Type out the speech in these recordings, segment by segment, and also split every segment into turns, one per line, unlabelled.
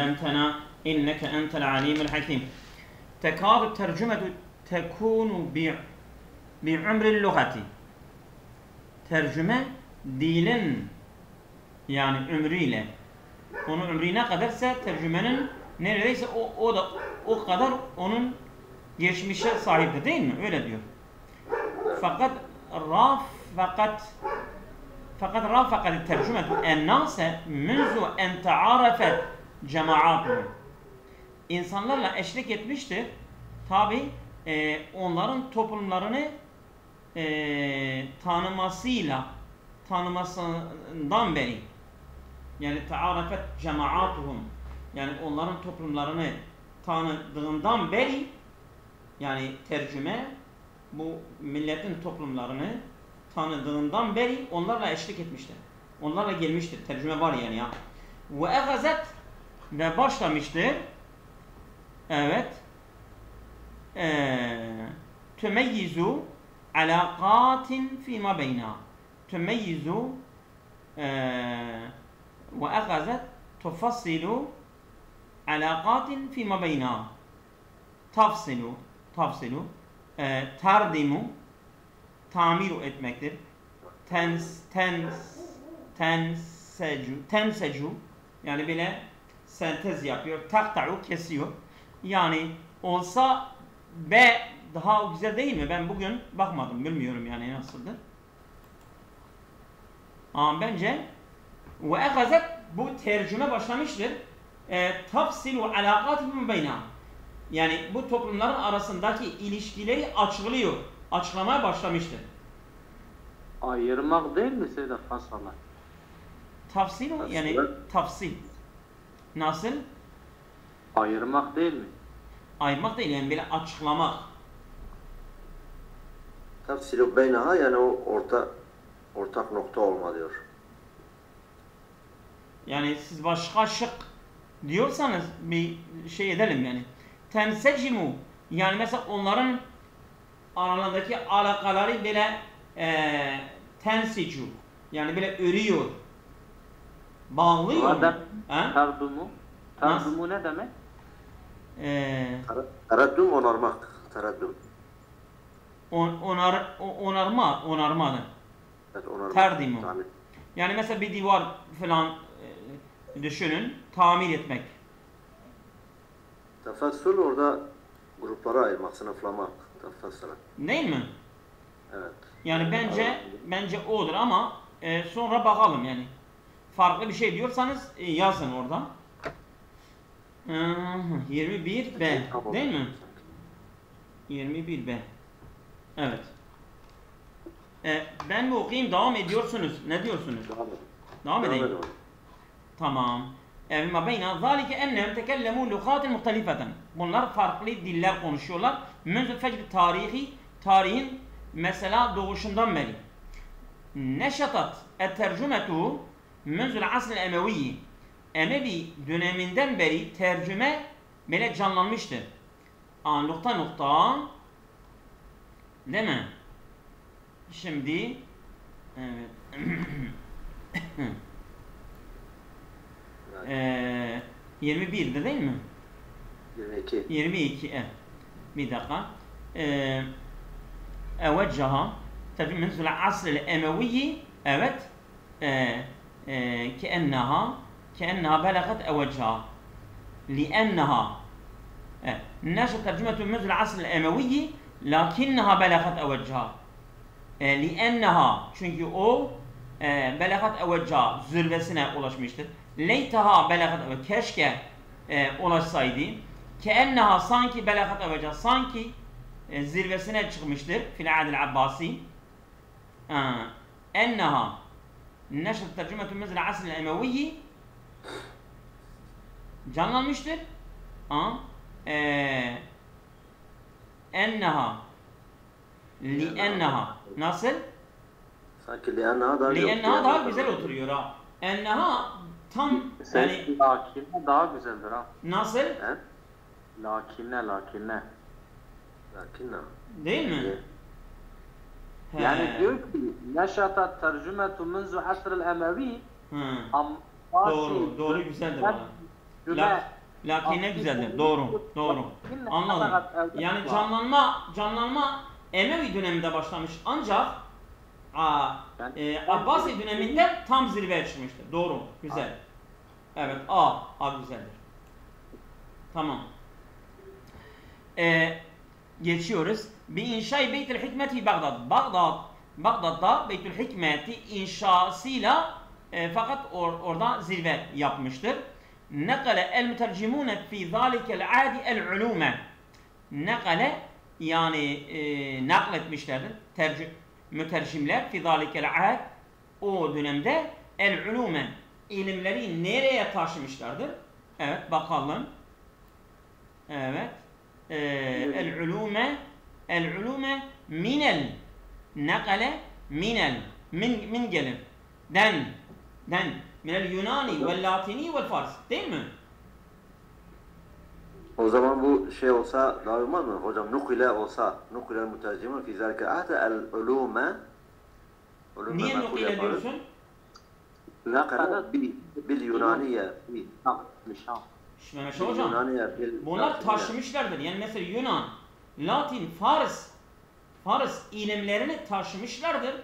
علمتنا إنك أنت العليم الحكيم. تكاد الترجمة تكون بعمر اللغة. Tercüme dilin yani ömrüyle. Onun ömrü ne kadarsa tercümenin neredeyse o kadar onun geçmişe sahiptir, değil mi? Öyle diyor. Fakat rafaqat tercümetu ennase munzu en ta'arafet cemaatuhum. İnsanlarla eşlik etmiştir. Tabi onların toplumlarını tanımasından beri, yani ta'arafet cemaatuhum, yani onların toplumlarını tanıdığından beri, yani tercüme bu milletin toplumlarını tanıdığından beri onlarla eşlik etmiştir. Onlarla gelmiştir. Tercüme var yani ya. Ve egazet ve başlamıştır. Evet. Tümeyyizu alakatin fîmâ beynâ. Tümeyyizu ve egazet tufassilu alakatin fîmâ beynâ. Tafsilu tardimu tamir etmektir. Tensecu yani bile sentez yapıyor. Takta'u kesiyor. Yani olsa B daha güzel değil mi? Ben bugün bakmadım. Bilmiyorum yani nasıldır. Ama bence ve egazet bu tercüme başlamıştır. Tafsilu alakatin beyna. Yani bu toplumların arasındaki ilişkileri açıklıyor. Açıklamaya başlamıştır.
Ayırmak değil mi Seyyid Fasala?
Tafsil yani tafsil. Nasıl?
Ayırmak değil mi?
Ayırmak değil yani böyle açıklamak.
Tafsilu beynaha yani o ortak nokta olma diyor.
Yani siz başka şık diyorsanız bir şey edelim yani. Tensecimu yani mesela onların aralarındaki alakaları böyle tensicu yani böyle örüyor. Bağlıyor.
Tardumu ne demek?
Teraddüm onarmak. Teraddüm.
Onarmadır.
Evet, onarmak.
Terdimu. Yani mesela bir divar falan düşünün. Tamir etmek.
Tefessül orada gruplara ayırmak, sınıflamak. Tefessül.
Değil mi?
Evet.
Yani bence odur ama sonra bakalım yani. Farklı bir şey diyorsanız yazın orada. 21B değil mi? 21B. Evet. Ben mi okuyayım? Devam ediyorsunuz. Ne diyorsunuz? Devam edeyim. Tamam. Ma beyna zalike ennem tekellemu lugatin muhtelifeten. Bunlar farklı diller konuşuyorlar. Münzü fecr tarihin mesela doğuşundan beri. Neşatat et-tercümetu münzül asr-ı emeviyyi. Emevi döneminden beri tercüme böyle canlanmıştır. Nokta değil mi? Şimdi evet. 21'de değil mi? 22 bir dakika. Eveccaha tercüme menzul asr el-emeviyyi evet كأنها بلغت أوجها لأنها نشأت ترجمة منذ العصر الأموي لكنها بلغت أوجها لأنها çünkü o belagat evecca zirvesine ulaşmıştır. Leytaha belagat keşke ulaşsaydı. Keennaha sanki belagat evecca sanki zirvesine çıkmıştır. Fil adil abbasi. Ennaha neşret tercümetü mezle asr-ı emeviyyi canlanmıştır. Ennaha li'ennaha nasıl?
Sanki li'ennaha
daha güzel oturuyor ha. Ennaha tam yani
lakinne daha güzeldir ha.
Nasıl?
Lakinne.
Değil mi?
Yani diyor ki neşatat tercümetu munzu asr el emevi
doğru güzeldir bana. Lakin ne güzeldir. Doğru. Doğru. Anladım. Yani canlanma Emevi döneminde başlamış ancak Abbasi döneminde tam zirveye çıkmıştır. Doğru. Güzel. Evet. A güzeldir. Tamam. Geçiyoruz. Bi inşai Beytül Hikmeti Bağdat. Bağdat'ta Beytül Hikmeti inşasıyla fakat orada zirve yapmıştır. Nekale el mütercimune fi zalikel adi el ulume. Nekale yani nakletmişlerdir. Mütercimler fi zalikel ad o dönemde el ulume ilimleri nereye taşımışlardır? Evet bakalım. Evet. El ulume minel nakale min gelir. Den minel Yunani ve Latini ve Fars değil mi?
O zaman bu şey olsa daha olmaz mı? Hocam nukile olsa nukile mütercimun fi zalike ahde el ulume.
Niye nukile diyorsun?
Nakale bil Yunaniye.
Mehmet hocam. Bunlar taşımışlardır. Yani mesela Yunan, Latin, Fars ilimlerini taşımışlardır.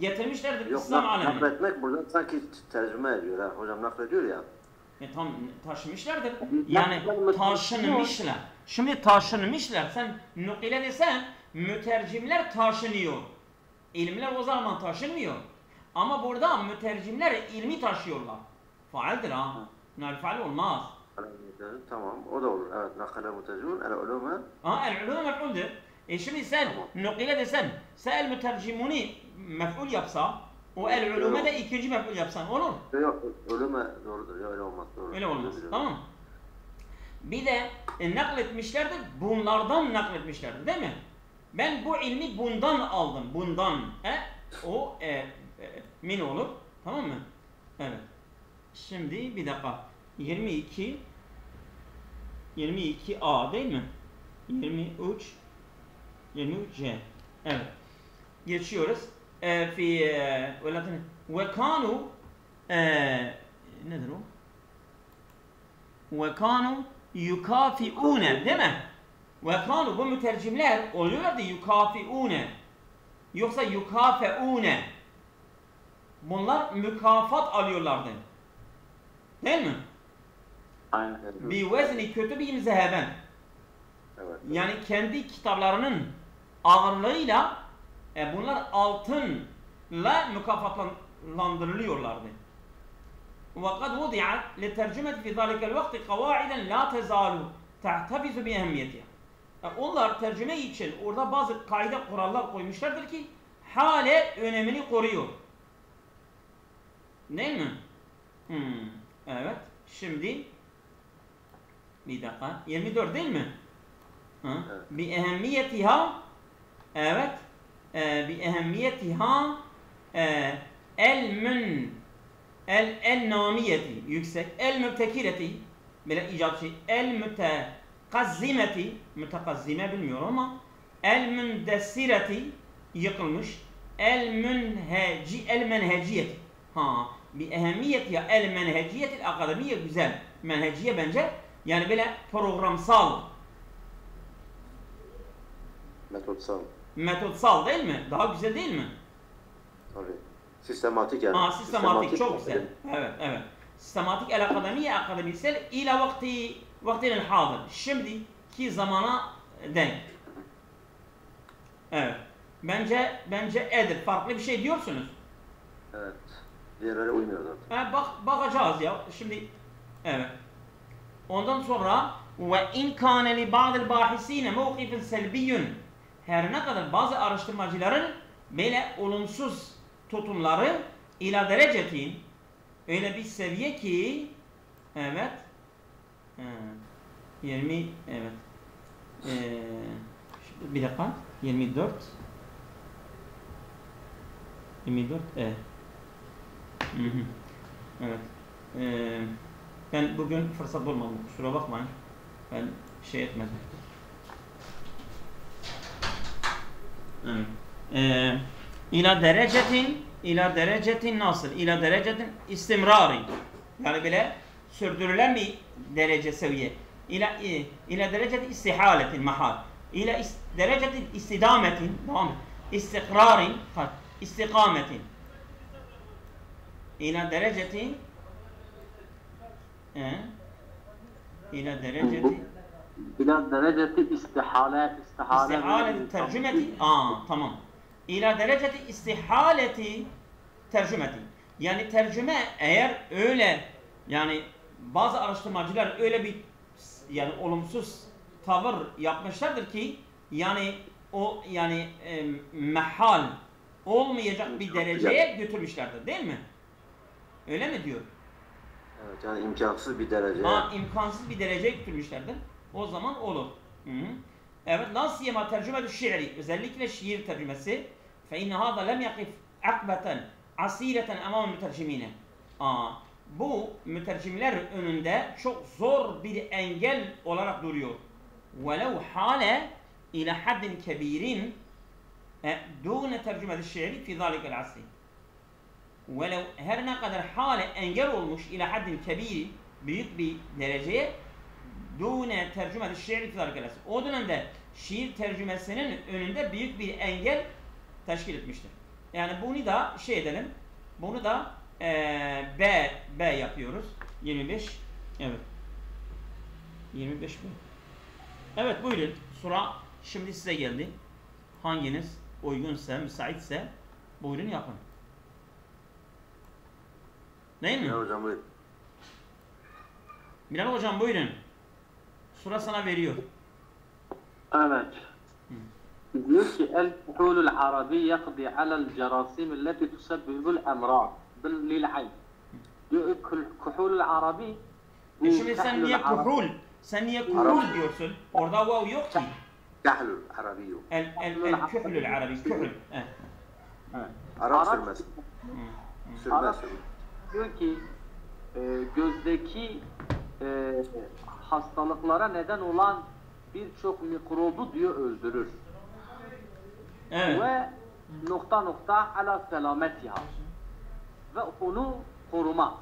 Getirmişlerdir İslam alemine.
Nakletmek burada sanki tercüme ediyor ha. Hocam naklediyor ya.
Tam taşımışlardır. Yani taşınmışlar. Şimdi taşınmışlar. Sen nukile desen mütercimler taşınıyor. İlimler o zaman taşınmıyor. Ama burada mütercimler ilmi taşıyorlar. Faaldir ha. Faal olmaz.
Tamam o da olur. Evet nakale mütercimun el ulume.
El ulume mef'uldir. Şimdi sen nukile desen el mütercimuni mef'ul yapsa o el ulume de ikinci mef'ul yapsan olur.
Yok ulume doğrudur. Öyle olmaz. Doğru.
Öyle olmaz. Tamam. Bir de nakletmişlerdir. Bunlardan nakletmişlerdir değil mi? Ben bu ilmi bundan aldım. Bundan. O min olur. Tamam mı? Evet. Şimdi bir dakika. 22A değil mi? 23C. Evet. Geçiyoruz. Ve kanu nedir o? Ve kanu yukafiune değil mi? Ve kanu bu mütercimler oluyorlardı yukafiune. Yoksa yukafeune. Bunlar mükafat alıyorlardı. Değil mi?
Aynen.
Bi vezni kütübihim zeheben.
Evet.
Yani kendi kitaplarının ağırlığıyla bunlar altınla mükafatlandırılıyorlardı. وَقَدْ وُضِعَتْ لِتَرْجُمَةِ فِي ذَلِكَ الْوَقْتِ قَوَاعِدًا لَا تَزَالُ تَحْتَفِزُ بِاَهَمِّيَتِهَا. Onlar tercüme için orada bazı kaide kurallar koymuşlardır ki hale önemini koruyor. Değil mi? Evet. Şimdi bir dakika. 24 değil mi? Evet. Bi ehemmiyetiha evet. Bi ehemmiyetiha el namiyeti yüksek. El mübtekireti böyle icat şey. El mütekazzimeti mütekazzime bilmiyorum ama el mündessireti yıkılmış. El menheciyeti. Bir ehemmiyet ya el menheciyetil akademiye güzel. Menheciye bence yani böyle programsal. Metotsal değil mi? Daha güzel değil mi?
Tabii. Sistematik yani.
Sistematik çok güzel. Evet. Sistematik el akademisel ila vaktinin hadır. Şimdiki zamana denk. Evet. Bence edir. Farklı bir şey diyorsunuz.
Evet. Diğerleri uymuyor zaten.
Bakacağız ya. Şimdi evet. Ondan sonra ve in kâne li ba'dil bâhisîne mevkifin selbiyyun. Her ne kadar bazı araştırmacıların böyle olumsuz tutumları ila derecetin öyle bir seviye ki evet 20 evet bir dakika 24 evet ben bugün fırsat bulmadım kusura bakmayın ben şey etmedim evet ila derecetin nasıl ila derecetin istimrari yani bile sürdürülen bir درجة سوية إلى درجة استحالة محال إلى درجة استدامة استقرار استقامة إلى درجة
إلى درجة استحالة
ترجمة tamam. İlâ dereceti istihaleti tercümeti. Yani tercüme eğer öyle, yani bazı araştırmacılar öyle bir yani olumsuz tavır yapmışlardır ki yani o yani mehal olmayacak bir dereceye götürmüşlerdir, değil mi? Öyle mi diyor?
Evet, yani imkansız bir derece.
İmkansız bir dereceye götürmüşlerdir. O zaman olur. Hı-hı. Evet, la siyema tercümetü şiiri, özellikle şiir tercümesi. Fe inne hâzâ lem yakif akbeten asîreten emâme mütercimîne. Bu mütercimler önünde çok zor bir engel olarak duruyor. Velev hâle ila haddin kebirin dûne tercümetü şiiri fi zâlikel asri. Velev her ne kadar hâle engel olmuş ila haddin kebirin, büyük bir dereceye dûne tercümetü şiiri fi zâlikel asri. O dönemde şiir tercümesinin önünde büyük bir engel teşkil etmiştir. Yani bunu da şey edelim. Bunu da B yapıyoruz. 25. Evet. 25 B. Evet, buyurun. Sura şimdi size geldi. Hanginiz uygunsa, müsaitse buyurun yapın. Değil mi?
Ya hocam buyurun.
Bilal hocam buyurun. Sura sana veriyor.
Evet. Diyor ki el-kuhulul arabi yakdi alel cerasim alleti tusebbibul emrad lil ayn. Diyor kuhulul arabi.
Şimdi sen niye kuhul? Sen niye kuhul diyorsun? Orada vav yok ki.
Kahlul arabiyyum.
El-kuhlul arabi. Kuhul.
Arap sürmez. Sürmez.
Diyor ki gözdeki hastalıklara neden olan birçok mikrobu diyor öldürür.
Evet.
Ve nokta ala selametiha. Ve onu koruma.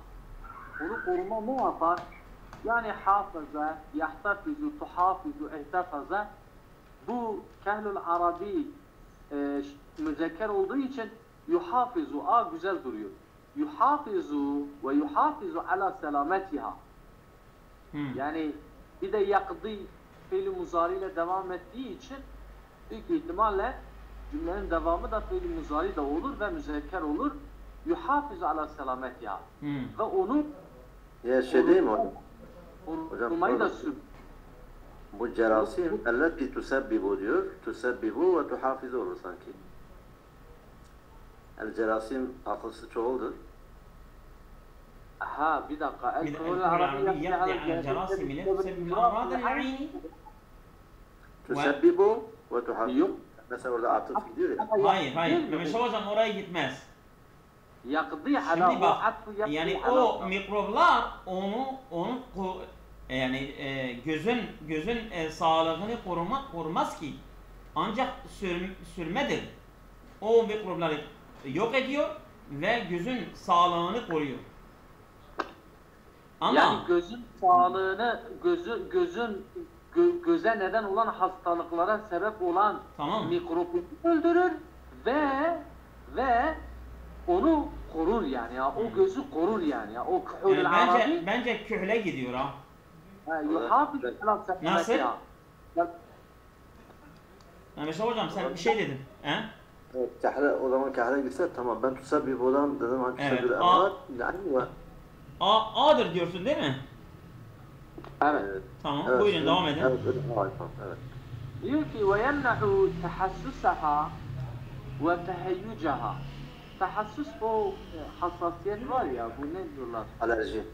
Onu koruma ne yapar? Yani hafıza, yahtafizu, tuhafizu, ihtafaza. Bu kehlül arabi müzekker olduğu için yuhafizu, güzel duruyor. Yuhafizu ve yuhafizu ala selametiha. Yani bir de yakdı fiil-i muzari ile devam ettiği için büyük ihtimalle cümlenin devamı da fiil-i muzari de olur ve müzekker olur. Yuhafizu ala selametiha. Ve onu
Ya şey değil mi hocam?
korumayı da sür.
Bu cerasim elleti tusebbibu diyor. Tusebbibu ve tuhafizu olur sanki. El cerasim akılsı çoğuldur.
Ha bir dakika.
El-kuhul arabi yakdi alel cerasim ile tusebbibul emradel ayni.
Tusebbibu ve tuhafizu. Mesela orada atıf gidiyor ya.
Hayır. Mehmet hocam oraya gitmez.
Yakdi
Şimdi bak, yani o mikroblar onu yani gözün sağlığını korumaz ki, ancak sürmedir. O mikropları yok ediyor ve gözün sağlığını koruyor. Ama
yani gözün sağlığını, göze neden olan hastalıklara sebep olan mikropları öldürür ve onu korur yani ya. O gözü korur yani ya. O kuhulul arabi.
Bence kühle gidiyor ha.
Nasıl?
Mesela hocam sen bir şey dedin. He?
Evet, kahre, o zaman kahre gitse tamam. Ben tusebbibu'dan dedim.
Evet. A'dır diyorsun değil mi?
Evet.
Tamam. Evet, buyurun devam edin.
Evet.
Diyor ki ve yemne'u tehassusaha ve teheyyücaha. Tahassus o hassasiyet var ya, bu ne diyorlar?
Alerji.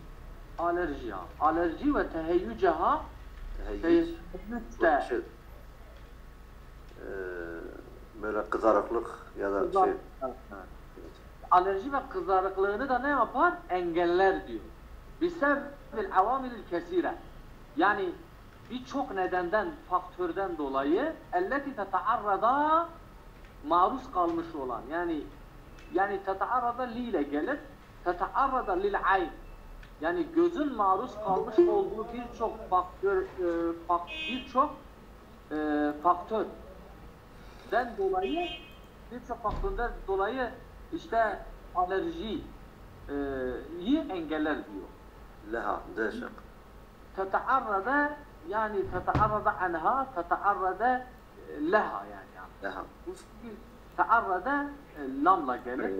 Alerji ve teheyyücaha.
Böyle kızarıklık ya da şey.
Alerji ve kızarıklığını da ne yapar? Engeller diyor. Bisebbil avamilil kesire. Yani birçok nedenden, faktörden dolayı elleti tetearrada maruz kalmış olan, yani tetearrada li ile gelir, tetearrada lil ayn. Yani gözün maruz kalmış olduğu birçok faktör, faktörden dolayı işte alerjiyi engeller diyor.
لها داشق
تتعرض yani تتعرض عنها تتعرض لها yani.
لها
تعرض lamla gelir.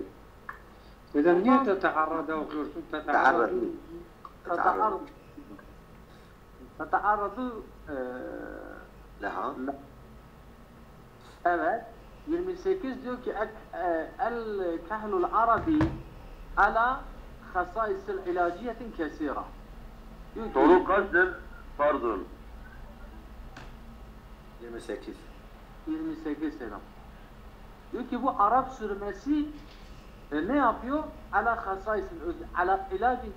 إذا niye تتعرض okuyorsun?
تعرض
تتعرض
لها
evet 28 diyor ki el kahlul arabi ala hasaisil ilaciyetin kesira.
Soru kaçtır? Pardon.
28
28 selam. Diyor ki bu Arap sürmesi ne yapıyor? Ala hasaisin ala ilacin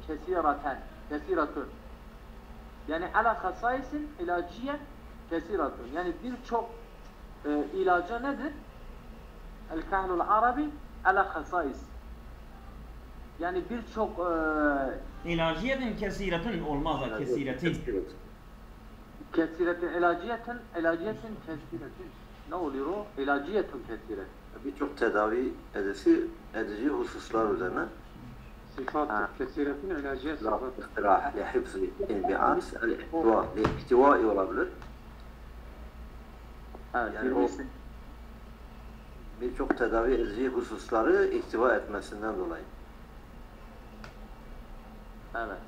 kesiratun. Yani ala hasaisin ilaciye kesiratun. Yani birçok ilaca nedir? El kahlul arabi ala hasais. Yani birçok
İlaciyetin kesiretin olmaz da kesiretin.
kesiretin ilaciyetin kesiretin. Ne oluyor o? İlaciyetun kesiretin.
birçok tedavi edici hususlar üzerine
Sıfat kesiretin ilaciye
la
sıfat.
ihtira lihifz inbi'as al-ihtiva lihtivai olabilir.
Evet,
Yani
28.
birçok tedavi edici hususları ihtiva etmesinden dolayı.
Evet.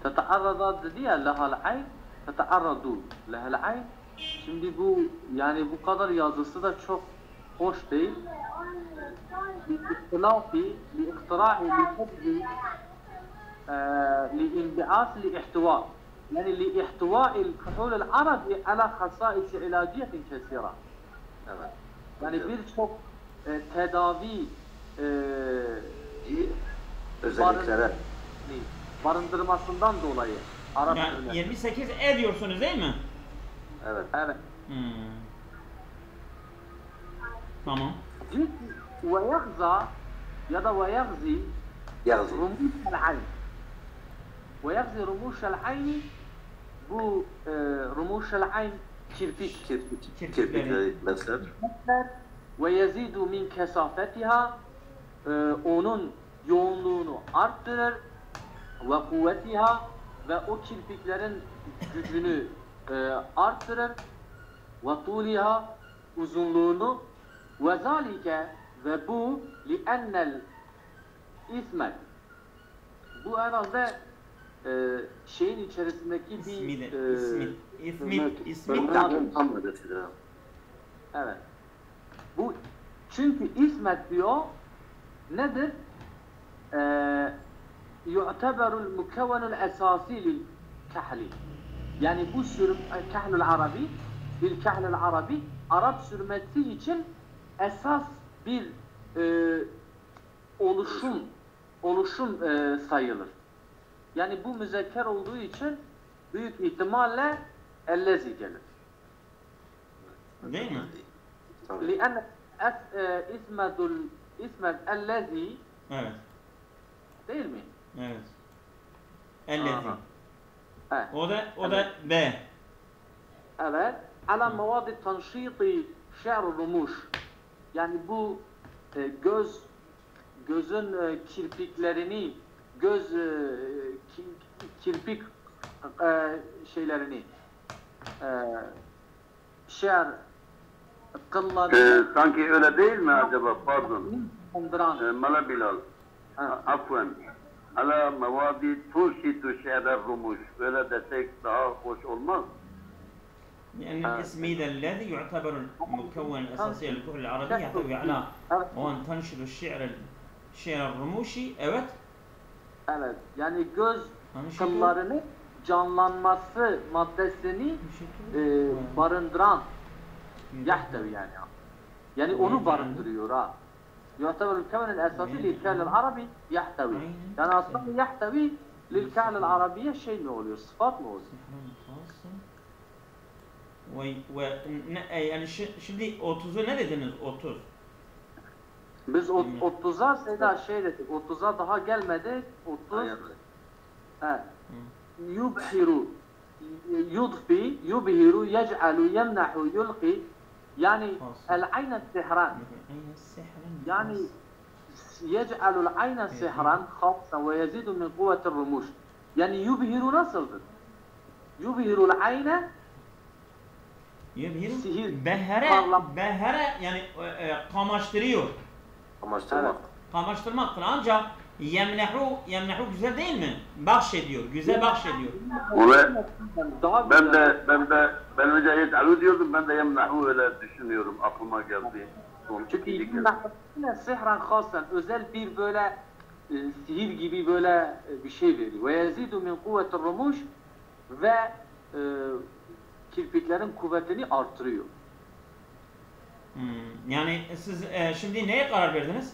Tetearrada dedi ya lehal ayn, tetearradu lehal ayn. Şimdi bu yani bu kadar yazısı da çok hoş değil. لإختراع لحفظ لإنبعاث لإحتواء يعني لإحتواء الكحول العربي على خصائص علاجية كثيرة.
Evet.
Yani birçok tedavi
özelliklere
barındırmasından dolayı Arap
Yani 28 diyorsunuz değil mi?
evet.
Evet.
Tamam.
Ve yagza ya da ve yagzi
Yazı.
rumuşel ayn. Ve yagzi rumuşel ayni bu rumuşel ayn kirpik.
Kirpikleri besler.
Ve yezidu min kesafetiha onun yoğunluğunu arttırır ve kuvvetiha ve o kirpiklerin gücünü arttırır ve tuliha uzunluğunu ve zalike ve bu li'ennel ismet bu herhalde şeyin içerisindeki bir
İsmit.
evet. Bu çünkü ismet diyor nedir? Yu'teberul mukevvenul esasi lil kahli. Yani bu kahlul arabi bil kahlul arabi Arap sürmesi için esas bir oluşum sayılır. Yani bu müzekker olduğu için büyük ihtimalle ellezi gelir.
Değil mi?
لأن ismed ellezi
Evet.
değil mi?
Evet. Ellezi.
Aha. Evet.
O da B.
Evet. Ala mevadi tanşiti şe'r rumuş. Yani bu gözün kirpiklerini, kirpik şeylerini şe'r kılları
Sanki öyle değil mi acaba? Pardon.
konduran.
Mala Bilal. Afwan. Ala mevadi turşitu şe'rer rumuş. Böyle desek daha hoş olmaz.
لأن الإسميد الذي يعتبر المكون الأساسي للكحل العربي يحتوي على وأن تنشر الشعر الرموشي. Evet.
Evet. Yani göz kıllarını canlanması maddesini barındıran yahtavi yani. Yani onu barındırıyor ha. يعتبر الكون الأساسي للكائن العربي يحتوي. Yani aslında yahtavi للكائن العربية şey mi oluyor? Sıfat mı oluyor?
Yani şimdi 30'u ne dediniz? 30.
Biz 30'a Seda şey dedik. 30'a daha gelmedik. 30 Yubhiru, yudfi, yubhiru, yec'alu, yemnahu, yulqi. Yani el-aynen sihran. Yani yec'alul aynen sihran khassa ve yezidu min kuvvetir rumuş. Yani yubhiru nasıldır? Yubhirul ayne sihir.
Behre yani kamaştırıyor.
Amaçlamak.
Kamaştırmaktır ancak yemnehu güzel değil mi? Bahşediyor, güzel bahşediyor.
Ve
Daha
ben önce yec'alu diyordum, ben de yemnahu öyle düşünüyorum, aklıma geldi.
çünkü yine sihran khassen özel bir böyle sihir gibi böyle bir şey veriyor. Ve yezidu min kuvvetir rumuş ve kirpiklerin kuvvetini artırıyor.
Yani siz şimdi neye karar verdiniz?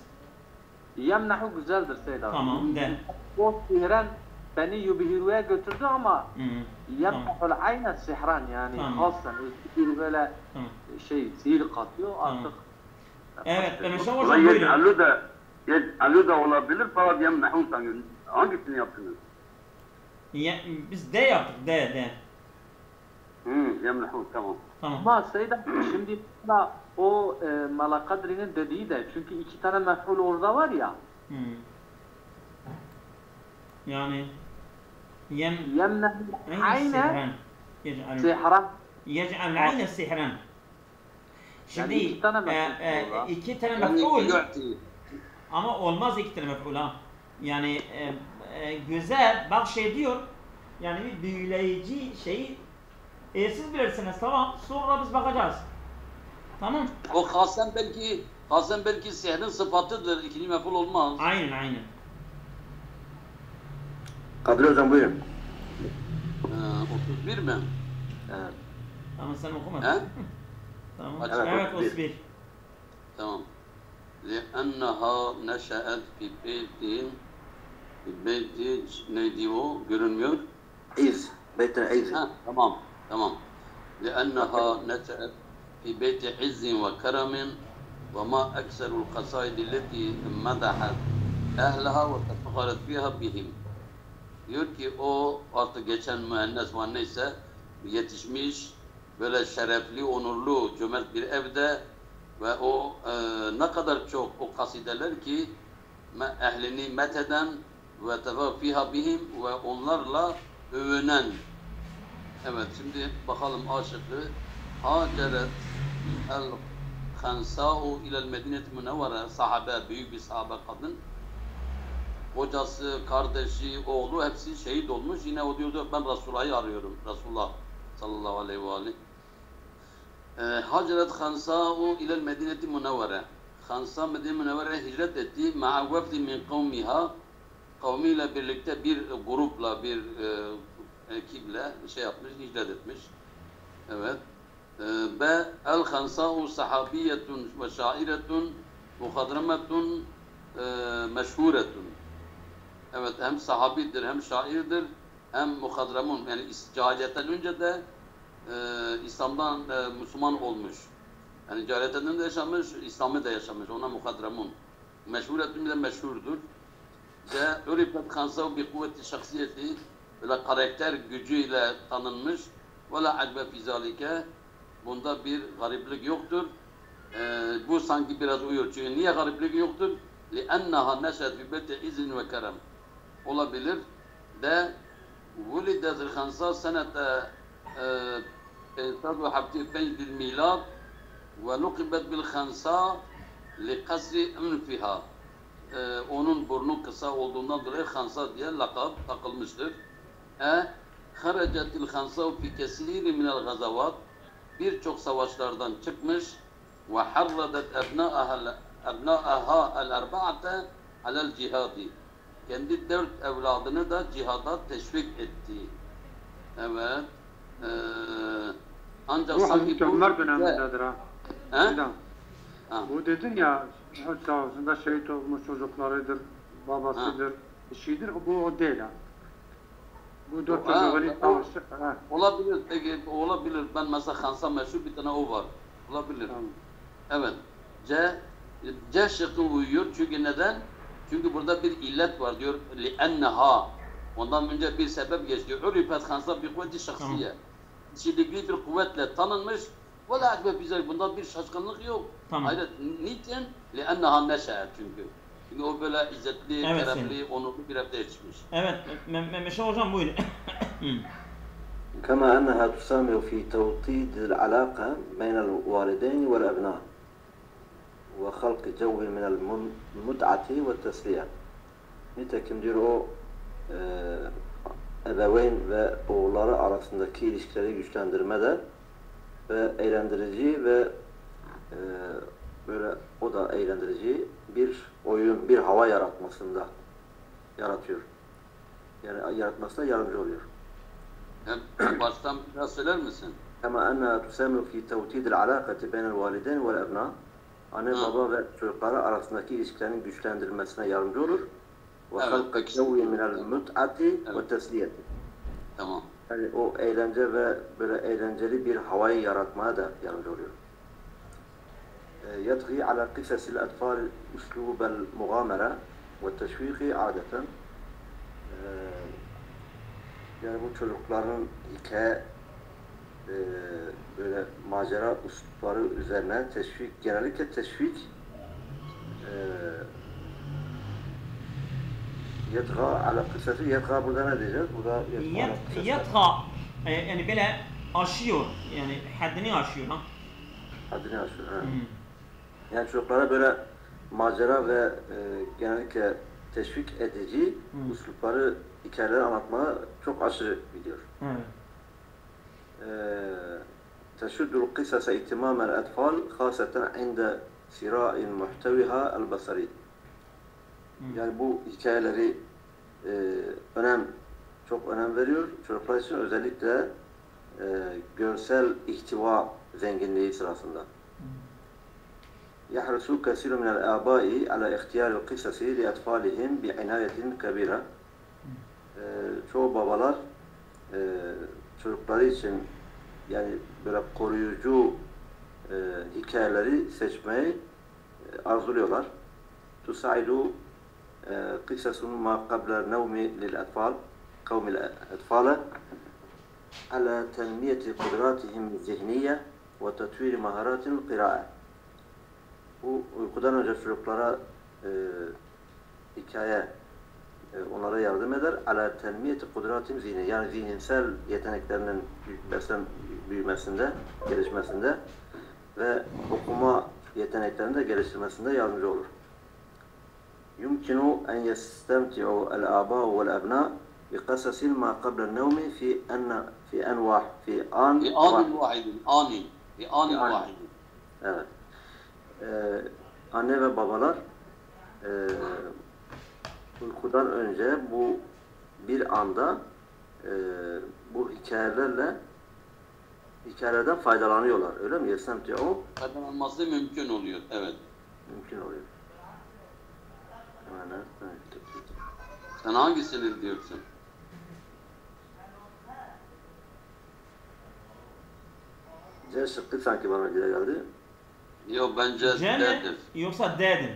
Yemnahu güzeldir Seyyid abi.
Tamam, de.
O sihiren beni Yubhiru'ya götürdü ama yemnahul aynen sihran yani khassen bir böyle sihir katıyor artık.
Evet, Mesut
Ulan
Hocam buyurun.
yec'alu da olabilir fakat yemnahu sanıyorum. Hangisini yaptınız?
Biz de yaptık, de.
Yemnahu, tamam.
Tamam.
Ama Seyyid abi şimdi da o Malakadri'nin dediği de çünkü iki tane mef'ul orada var ya.
Yani
Yemnahul aynen
sihran.
sihran.
Yec'al ayne sihran. Şimdi
Yani iki tane mef'ul var.
iki tane mef'ul ama olmaz iki tane mef'ul ha. Yani güzel bahşediyor. Yani bir büyüleyici şeyi siz bilirsiniz, tamam. Sonra biz bakacağız. Tamam.
O Hasan belki sihrin sıfatıdır. İkinci mef'ul olmaz.
Aynen.
Kadir Hocam buyurun.
31 mi?
Evet.
Tamam, sen okumadın.
He?
Tamam.
Evet,
Evet, 31.
Tamam. لأنها نشأت في بيت neydi o? Görünmüyor.
İz. Beyten İz.
Ha, tamam. لأنها نشأت في بيت عز وكرم وما أكثر القصائد التي مدحت أهلها وتفخرت فيها بهم. Diyor ki o artık geçen müennes var neyse yetişmiş böyle şerefli, onurlu, cömert bir evde ve o ne kadar çok o kasideler ki ehlini metheden ve tevafiha bihim ve onlarla övünen. Evet, şimdi bakalım aşıkı Haceret el-Khansa'u ilel Medine-i Münevvere, sahabe, büyük bir sahabe kadın. Kocası, kardeşi, oğlu hepsi şehit olmuş. Yine o diyordu ben Resulullah'ı arıyorum. Resulullah sallallahu aleyhi ve aleyhi. Haceret Khansa'u ilel Medine-i Münevvere. Khansa Medine-i Münevvere'ye hicret etti. Ma'a vefdi min kavmiha. Kavmiyle birlikte bir grupla, bir ekiple yapmış, hicret etmiş. Evet. Ve el-Khansa'u sahabiyetun ve şairetun muhadrametun meşhuretun. Evet, hem sahabidir, hem şairdir, hem muhadramun, yani cahiliyetten önce de İslam'dan Müslüman olmuş. Yani cahiliyetten de yaşamış, İslam'ı da yaşamış, ona muhadramun. Meşhuretun de meşhurdur. Ve ürifet Khansa bi kuvveti şahsiyeti, böyle karakter gücüyle tanınmış. Ve la acbe fi zalike, bunda bir gariplik yoktur. Bu sanki biraz uyuyor. Çünkü niye gariplik yoktur? لِأَنَّهَا نَشَتْ فِي بَيْتِ عِزٍ وَكَرَمٍ olabilir de وُلِدَ الْخَنْسَى سَنَةَ 53 للميلاد وَنُقِبَتْ بِالْخَنْسَى لِقَسْرِ اَنْفِهَا onun burnu kısa olduğundan dolayı Khansa diye lakap takılmıştır. خَرَجَتِ الْخَنْسَى فِي كَسِيرٍ مِنَ الْغَزَوَاتِ birçok savaşlardan çıkmış وَحَرَّدَتْ أَبْنَاءَهَا الْأَرْبَعَةَ عَلَى الْجِهَادِ kendi 4 evladını da cihada teşvik etti. Evet. Ancak
Bu
sanki
Hazreti Ömer dönemindedir ha.
Ha.
Bu dedin ya, savaşında şehit olmuş çocuklarıdır, babasıdır, eşidir. Bu o değil ha. Bu 4 çocuğun savaşı.
Olabilir. Peki olabilir. Ben mesela Khansa meşhur bir tane o var. Olabilir.
Tamam.
Evet. C şıkkı uyuyor. Çünkü neden? Çünkü burada bir illet var diyor. لِأَنَّهَا Ondan önce bir sebep geçti. Urifet khansa bir kuvveti şahsiye. Kişilikli bir kuvvetle tanınmış. Ve la akbe bize bunda bir şaşkınlık yok.
Tamam.
Hayret. Niçin? لأنها neşe'et çünkü. Çünkü o böyle izzetli,
Evet,
şerefli, onurlu bir evde yetişmiş.
Evet, Meşe hocam buyurun.
كما أنها تساهم في توطيد العلاقة بين الوالدين والأبناء وخلق جو من المتعة والتسلية. Nitekim diyor o ebeveyn ve oğulları arasındaki ilişkileri güçlendirmede ve eğlendirici ve böyle o da eğlendirici bir oyun, bir hava yaratmasında yaratıyor. Yani yaratmasına yardımcı oluyor.
Hem baştan biraz söyler misin?
كما أنها تساهم في توطيد العلاقة بين الوالدين والأبناء. Anne baba ve çocukları arasındaki ilişkilerin güçlendirilmesine yardımcı olur. وخلق جو من المتعة والتسلية.
Tamam.
Yani o eğlence ve böyle eğlenceli bir havayı yaratmaya da yardımcı oluyor. يطغي على قصص الأطفال أسلوب المغامرة والتشويق عادة. Yani bu çocukların hikaye böyle macera üslupları üzerine teşvik, genellikle teşvik yatga ala kısası, yatga burada ne diyeceğiz? Burada
Yatga yani böyle aşıyor, yani haddini aşıyor ha.
Haddini aşıyor, ha. Yani çocuklara böyle macera ve genellikle teşvik edici üslupları, hikayeleri anlatmaya çok aşırı gidiyor. تشد القصص اهتمام الأطفال خاصة عند سراء محتويها البصري. Yani bu hikayeleri çok önem veriyor. Çocuklar için özellikle görsel ihtiva zenginliği sırasında. يحرص كثير من الآباء على اختيار القصص لأطفالهم بعناية كبيرة. Çoğu babalar çocukları için yani böyle koruyucu hikayeleri seçmeyi arzuluyorlar. تساعد قصص ما قبل النوم للأطفال قوم الأطفال على تنمية قدراتهم الذهنية وتطوير مهارات القراءة. Bu uykudan önce çocuklara hikaye onlara yardım eder. Ala tenmiyeti kudratim zihni, yani zihinsel yeteneklerinin büyümesinde, gelişmesinde ve okuma yeteneklerinin de geliştirmesinde yardımcı olur. Yumkinu en yestemti'u el-âbâ'u vel-ebnâ bi qasasin mâ qable'n nevmi fi envâh fi an vahidin. Evet. Anne ve babalar uykudan önce bu bir anda bu hikayelerden faydalanıyorlar. Öyle mi? Yestemti'u
Faydalanması mümkün oluyor. Evet.
Mümkün oluyor.
Sen hangisini diyorsun?
C şıkkı sanki bana göre geldi.
Yok bence D'dir.
Yoksa D'dir.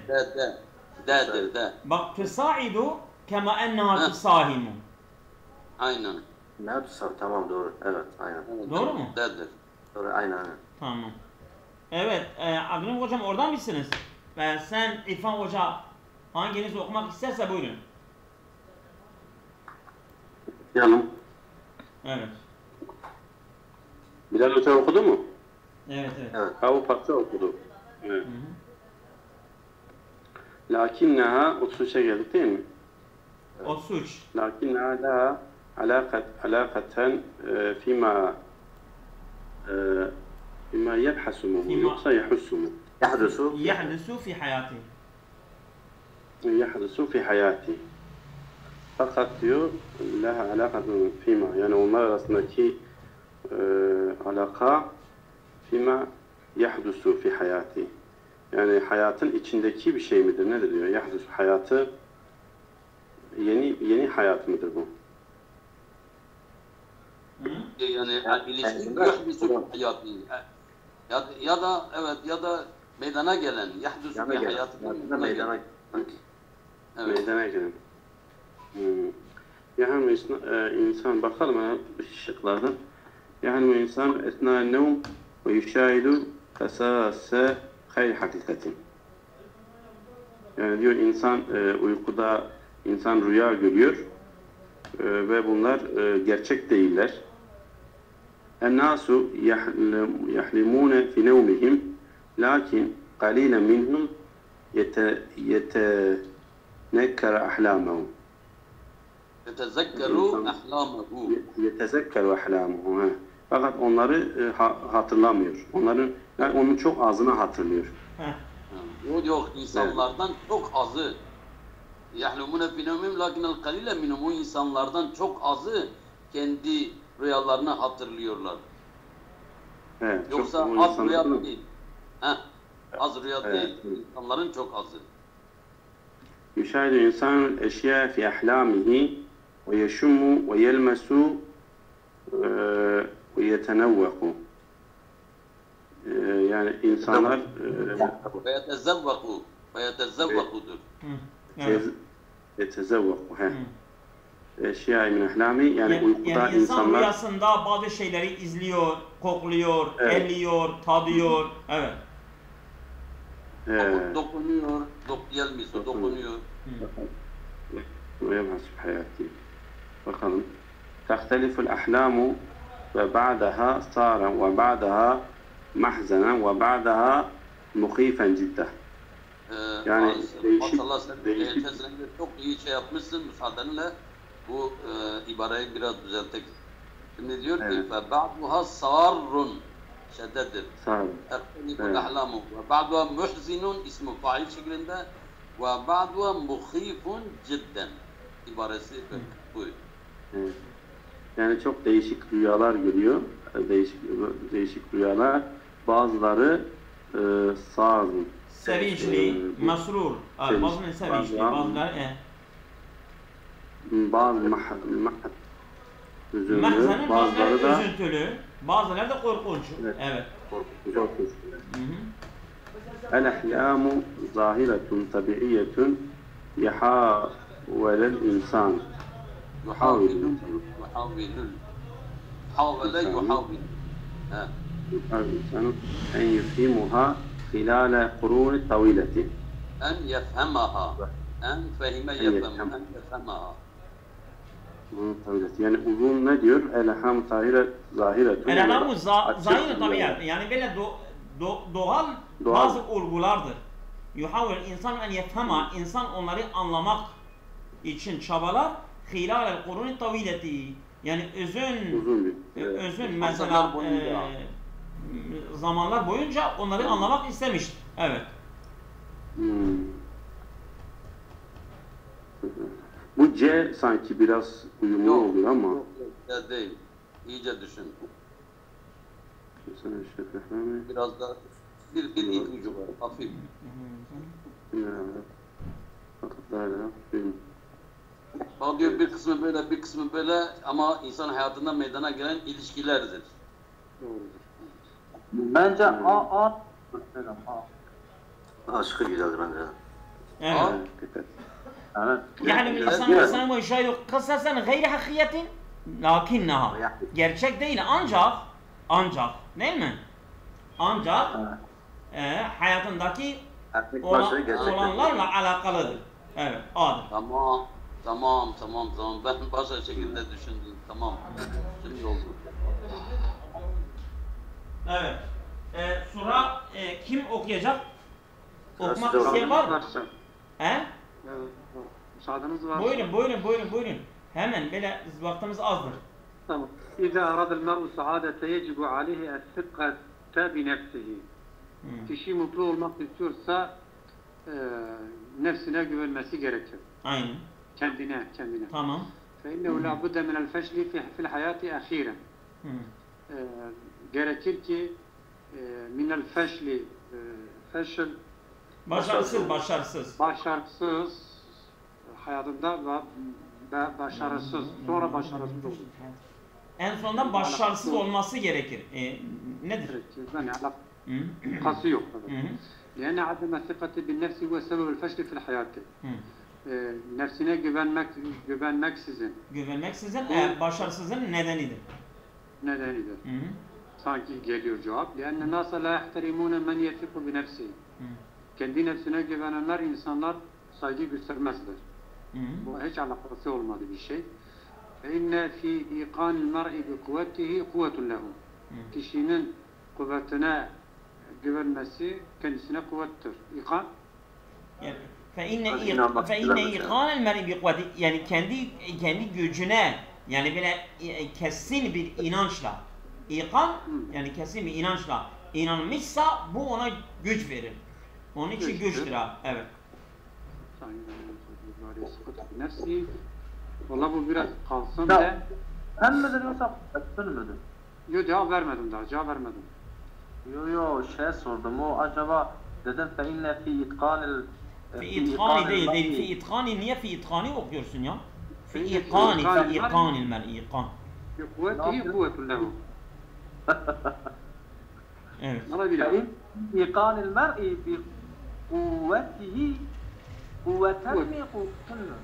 D'dir.
Bak tüsa'idu kema enneha tüsahimu.
Aynen.
Ne tutsam? Tamam doğru. Evet aynen.
Evet,
doğru mu?
D'dir.
Doğru aynen.
Tamam. Evet, Abdülhamid hocam oradan mısınız? Sen İrfan Hoca hanginiz okumak isterse buyurun.
Yanım.
Evet.
Bilal Hoca okudu mu?
Evet.
Ha o parça okudu. Evet. Lakinneha 33'e geldik değil mi?
O suç.
Lakinneha la alakaten fima yebhasu mu yoksa yahussu mu?
Yahdusu fi hayati.
Yahdusu fi hayati. Fakat diyor laha alakatun fima, yani onlar arasındaki alaka fima yahdusu fi hayati. Yani hayatın içindeki bir şey midir? Nedir diyor? Yahdusu hayatı yeni hayat mıdır bu?
Yani ilişki yahdusu hayatı. Ya da meydana gelen yahdusu fi hayatı.
Meydana
Meydana gelen. يحلم إنسان bakalım şıklardan. يحلم إنسان أثناء النوم ويشاهد قصاص غير حقيقة. Yani diyor insan uykuda insan rüya görüyor ve bunlar gerçek değiller. الناس يحلمون في نومهم لكن قليلا منهم يتنكر أحلامه. يتذكر أحلامه. Fakat onları hatırlamıyor. Yani onun çok azını hatırlıyor.
Yok insanlardan çok azı. Yahlumune fi nevmihim lakinel kalile minhum, o insanlardan çok azı kendi rüyalarını hatırlıyorlar.
Evet,
yoksa az rüya değil. Az rüya değil. İnsanların çok azı.
Yüşahidu insanul eşya fi ahlamihi ve yeşummu ve yelmesu ve yetenevveku. Yani insanlar
ve yetezevvekudur.
Yetezevveku. Eşya min ahlami, yani uykuda
yani insan
insanlar
rüyasında bazı şeyleri izliyor, kokluyor, elliyor, tadıyor. Evet.
Dokunuyor, dokunuyor.
ويبحث في حياتي. bakalım. تختلف الأحلام وبعدها صار وبعدها محزنا وبعدها مخيفا جدا.
Yani maşallah sen tezlerinde çok iyi şey yapmışsın, müsaadenle bu ibareyi biraz düzeltek. Şimdi diyor ki فَبَعْضُهَا صَارٌ şeddedir. اَخْتَلِفُ الْاَحْلَامُ وَبَعْضُهَا مُحْزِنٌ ismi fail şeklinde وَبَعْضُهَا مُخِيفٌ cidden ibaresi bu.
Yani çok değişik rüyalar görüyor. Değişik rüyalar. Bazıları sarun.
Sevinçli, masrur. Bazıları sevinçli, bazıları
üzüntülü, bazıları da
üzüntülü, bazıları da korkunç. Evet.
Korkunç. El-ahlamu zahiretun tabi'iyyetun yahavelel insan.
Yuhavile
الإنسان أن يفهمها خلال قرون طويلة.
أن يفهمها. أن فهم يفهم. أن يفهمها.
Yani uzun ne diyor? El-aham zahiretun.
El-aham zahir tabiat. Yani böyle doğal bazı olgulardır. Yuhavil insan en yefhema. İnsan onları anlamak için çabalar. Hilal el-kurun tavileti. Yani özün mesela zamanlar boyunca onları anlamak istemiştir. Evet.
Bu C sanki biraz uyumlu oluyor ama.
Yok, değil. İyice düşün. Biraz da bir ipucu var. Hafif. Bak diyor bir kısmı böyle, bir kısmı böyle ama insan hayatında meydana gelen ilişkilerdir.
Doğrudur. Bence A.
Aşkı güzeldi bence.
Evet. Yani insan müşahede kısasen gayri hakiyetin lakinnaha. Gerçek değil ancak değil mi? Ancak hayatındaki olanlarla alakalıdır. Evet, A'dır.
Tamam. Ben başka şekilde düşündüm. Tamam. Şimdi oldu.
Evet. Sura kim okuyacak? Okumak isteyen var mı?
Müsaadeniz var.
Buyurun. Hemen böyle vaktimiz azdır.
Tamam. İza aradel mer'u saadete yecibu aleyhi es-sıkkate bi nefsihi. Kişi mutlu olmak istiyorsa nefsine güvenmesi gerekir.
Aynen.
Kendine.
Tamam.
فَاِنَّهُ لَا بُدَّ مِنَ الْفَشْلِ فِي الْحَيَاةِ أَخِيرًا. Gerekir ki minel feşli
Başarısız
hayatında ve başarısız, sonra başarısız olur.
En sonunda başarısız olması gerekir. Nedir?
Yani alakası yok. لأن عدم الثقة بالنفس هو سبب الفشل في الحياة. nefsine güvenmeksizin
Güvenmeksizin başarısızın nedenidir.
nedenidir.
Hı hı.
Sanki geliyor cevap. لأن الناس لا يحترمون من يثق بنفسه. Kendi nefsine güvenenler insanlar saygı göstermezler.
Hı hı.
Bu hiç alakası olmadı bir şey. فإن في إيقان المرء بقوته قوة له. Kişinin kuvvetine güvenmesi kendisine kuvvettir. İkan
Yani فإن إيقان المرء بقوته yani kendi gücüne yani böyle kesin bir inançla İkan yani kesin bir inançla inanmışsa bu ona güç verir. Onun için güçtür ha. Evet.
nefsi. Valla bu biraz kalsın
Ya,
de.
Sen midir yoksa Fethün müdür?
Yok cevap vermedim daha. Cevap vermedim.
Yo şey sordum o acaba dedim fe inne fi itkanil
Fi itqani değil. Fi itqani niye fi itqani okuyorsun ya? Fi itqanil mer'i iqan.
Kuvvetihi kuvvetun lehu.
Evet.
Alabilir.
İkanil mer'i bi kuvvetihi kuvveten mi kuvvetun mu?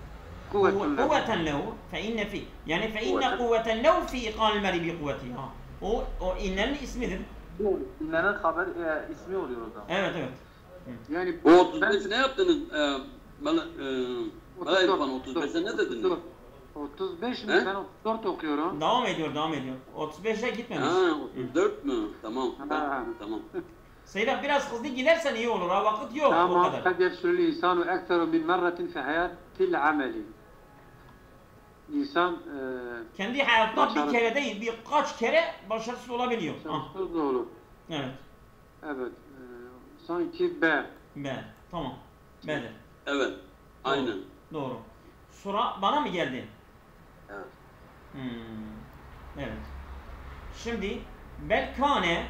Kuvvetun lehu.
قوة له فإن في يعني فإن قوة له في إيقان المرء بقوته. O innenin ismidir.
İnnenin haber ismi oluyor o zaman.
Evet evet.
Yani
O 35 ne yaptınız? Malay İrfan 35'e ne dediniz?
35 mi?
He?
Ben 34 okuyorum.
Devam ediyor. 35'e gitmemiş.
Ha 34 mü? Tamam.
Ha.
Tamam.
Seyran biraz hızlı gidersen iyi olur. Ha vakit yok o
Tamam.
kadar.
Kad yefsülü insanu ekteru min merratin fi hayatil ameli. İnsan
Kendi hayatta bir
Başarı-
kere değil birkaç kere başarısız olabiliyor. Ah,
şanssız da olur.
evet.
Evet. Sanki B.
B. Tamam. B'dir.
Evet. Aynen.
Doğru. Sıra bana mı geldi?
Evet.
Evet. Şimdi bel kâne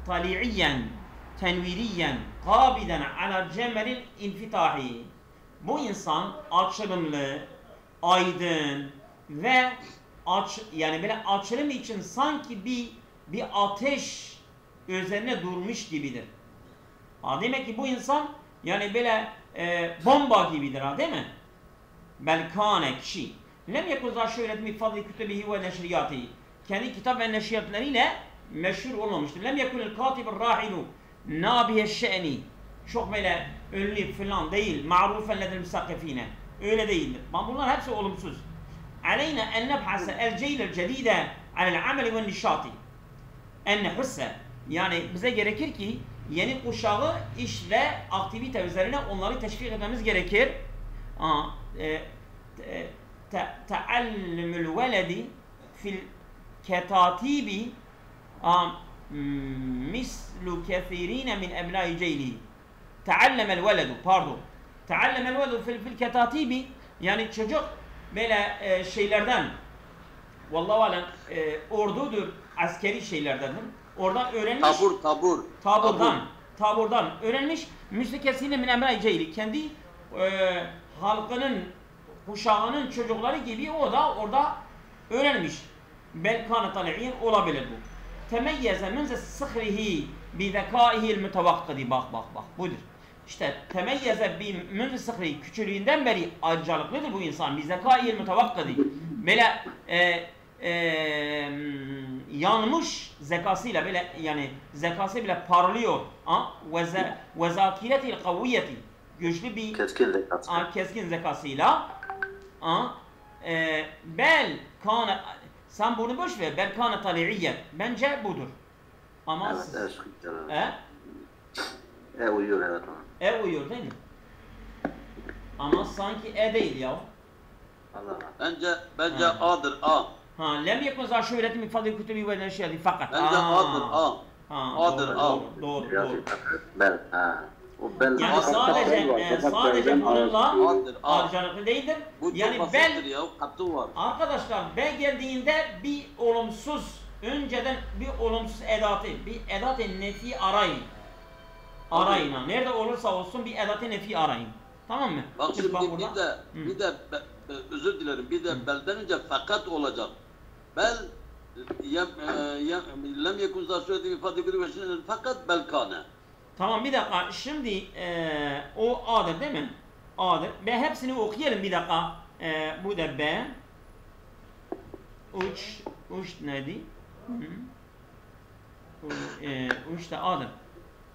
tali'iyen tenviriyen kabiden ala cemelil infitahi. Bu insan açılımlı, aydın ve yani böyle açılım için sanki bir ateş üzerine durmuş gibidir. Ha, demek ki bu insan yani böyle bomba gibidir ha değil mi? Belkane kişi. Lem yekun za şöhret mi fadli kütübihi ve neşriyatihi. Kendi kitap ve neşriyatleriyle meşhur olmamıştır. Lem yekunul katibur rahilu nabihe şe'ni. Çok böyle ünlü falan değil. Ma'rufen ledel müsakifine. Öyle değildir. Bunlar hepsi olumsuz. Aleyna en nebhase el ceylel cedide alel ameli ve nişati. En nehüsse. Yani bize gerekir ki yeni kuşağı iş ve aktivite üzerine onları teşvik etmemiz gerekir. Teallümül veledi fil ketatibi mislu kethirine min ebnai ceylihi. Teallemel veledu pardon. Teallemel veledu fil ketatibi yani çocuk böyle şeylerden vallahu alem ordudur askeri şeylerdendir. Oradan öğrenmiş. Taburdan öğrenmiş. Müstekesine min emre ceyli. Kendi halkının, kuşağının çocukları gibi o da orada öğrenmiş. Belkâne tali'in olabilir bu. Temeyyeze minze sıhrihi bi zekâihil mütevakkidi. Bak budur. İşte temeyyeze bi minze sıhrihi küçülüğünden beri ayrıcalıklıdır bu insan. Bi zekâihil mütevakkidi. Böyle yanmış zekasıyla böyle yani zekası bile parlıyor. Ve zakiretil kavviyeti güçlü bir keskin zekasıyla bel kana sen bunu boş ver bel kana tali'iyye bence budur. Ama
uyuyor evet ona.
Uyuyor değil mi? Ama sanki değil ya.
Bence A'dır A.
Lem yekun za şöhreti min fadli kütübi ve neşriyati fakat.
Bence A'dır A. A'dır A.
Doğru.
Bel. O bel.
Yani sadece bununla
A'dır A.
ayrıcalıklı değildir.
Bu
Yani
çok
bel
basittir ya. Katı var.
arkadaşlar B geldiğinde bir olumsuz önceden bir olumsuz bir edat-ı nefi arayın. Arayın. Nerede olursa olsun bir edat-ı nefi arayın. Tamam mı?
Bak şimdi bir de özür dilerim. Bir de belden önce fakat olacak. Bel lem yekun za şöhreti bi fadli kütübihi ve neşriyatihi fakat belkâne.
Tamam bir dakika. Şimdi o A'dır değil mi? A'dır. Ve hepsini okuyalım bir dakika. Bu da B. Uç neydi? Uç da A'dır.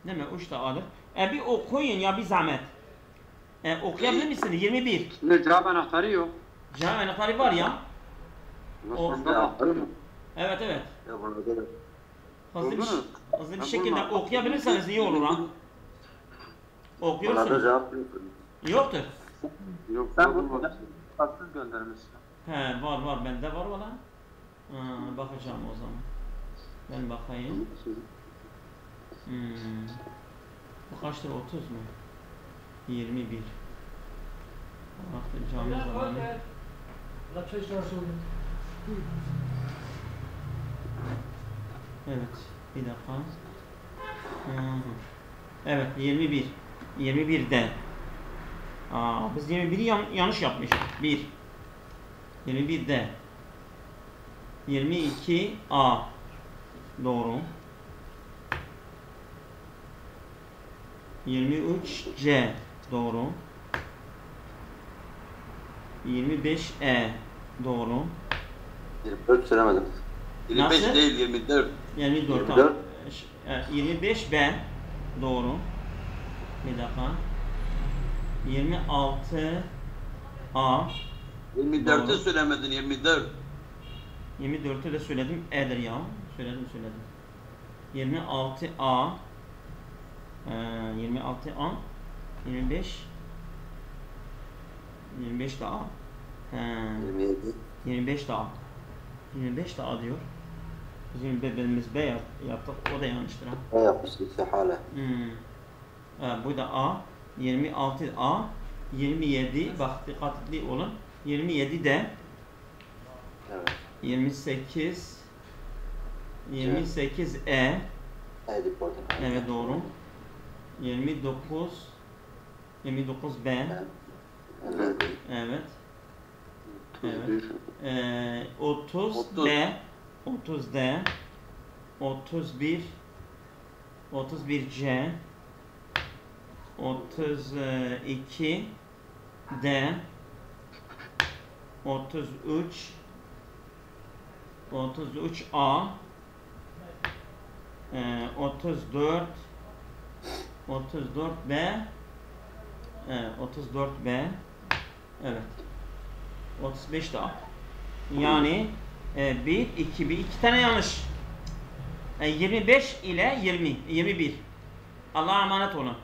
Değil mi? Uç da A'dır. Bir okuyun ya bir zahmet. Okuyabilir misiniz? 21.
Ne cevap anahtarı yok.
Cevap anahtarı var ya.
Sonunda baktın mı?
Evet.
Ya bunu böyle
Hızlı bir şekilde okuyabilirseniz iyi olur ha.
bunlarda
Okuyorsunuz.
cevap yok.
Yoktur.
Yok.
Sen bunu tatsız göndermişsin.
He var bende var valla. Bakacağım o zaman. Ben bakayım. Bu kaçtır? 30 mu? 21. Baktım cami zamanı. Evet. Bir dakika. Evet 21. 21'de. Biz 21'i yanlış yapmışız. 1. 21'de. 22A. Doğru. 23C. Doğru. 25E. Doğru.
24 söylemedim.
25
Nasıl?
değil 24.
24.
24.
25B. Doğru. Bir dakika. 26A.
24'ü
Doğru.
söylemedin 24.
24'ü de söyledim. E'dir ya. Söyledim. 26A. 26A. 25. 25 de A.
27.
25 de A. 25 de A diyor. Bizim bebeğimiz B yaptık. O da yanlıştır ha.
Ne yapmıştık hala?
Bu da A. 26 A. 27. Bak dikkatli olun. 27 de
Evet.
28. 28 E.
Haydi portal.
Evet doğru. 29. 29 B.
Evet.
Evet.
31.
30 D. 30 D. 31. 31 C. 32 D. 33 33 A. 34 34 B. 34 B. Evet. 35 de A. Yani 2 tane yanlış. 25 ile 21. Allah'a emanet olun.